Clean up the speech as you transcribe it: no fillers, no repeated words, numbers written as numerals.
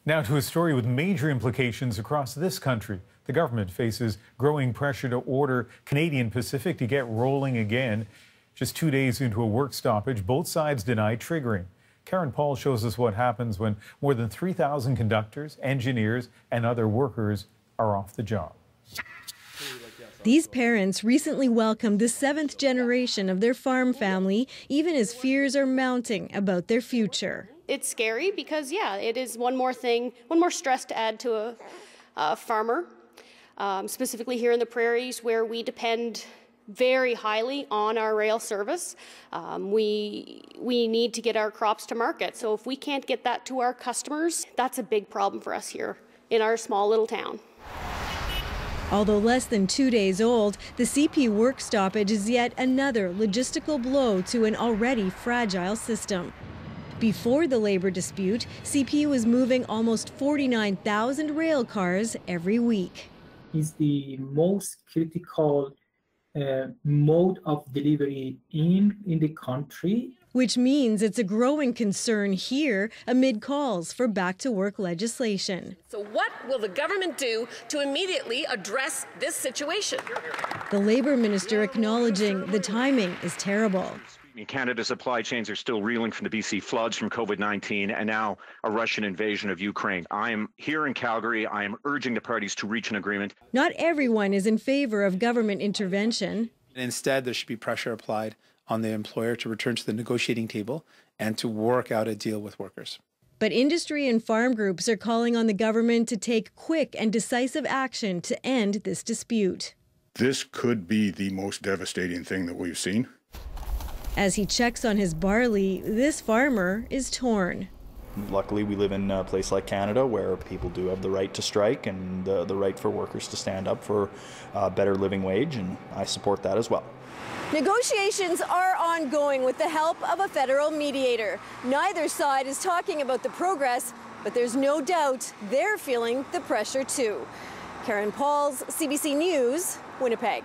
Now to a story with major implications across this country. The government faces growing pressure to order Canadian Pacific to get rolling again. Just 2 days into a work stoppage, both sides deny triggering. Karen Paul shows us what happens when more than 3,000 conductors, engineers, and other workers are off the job. These parents recently welcomed the 7th generation of their farm family, even as fears are mounting about their future. It's scary because, yeah, it is one more thing, one more stress to add to a farmer, specifically here in the prairies where we depend very highly on our rail service. We need to get our crops to market. So if we can't get that to our customers, that's a big problem for us here in our small little town. Although less than 2 days old, the CP work stoppage is yet another logistical blow to an already fragile system. Before the labor dispute, CP was moving almost 49,000 rail cars every week. Is the most critical mode of delivery in the country. Which means it's a growing concern here amid calls for back-to-work legislation. So what will the government do to immediately address this situation? The Labour Minister acknowledging the timing is terrible. Canada's supply chains are still reeling from the BC floods, from COVID-19, and now a Russian invasion of Ukraine. I am here in Calgary. I am urging the parties to reach an agreement. Not everyone is in favor of government intervention. Instead, there should be pressure applied on the employer to return to the negotiating table and to work out a deal with workers. But industry and farm groups are calling on the government to take quick and decisive action to end this dispute. This could be the most devastating thing that we've seen. As he checks on his barley, this farmer is torn. Luckily, we live in a place like Canada where people do have the right to strike and the right for workers to stand up for a better living wage, and I support that as well. Negotiations are ongoing with the help of a federal mediator. Neither side is talking about the progress, but there's no doubt they're feeling the pressure too. Karen Pauls, CBC News, Winnipeg.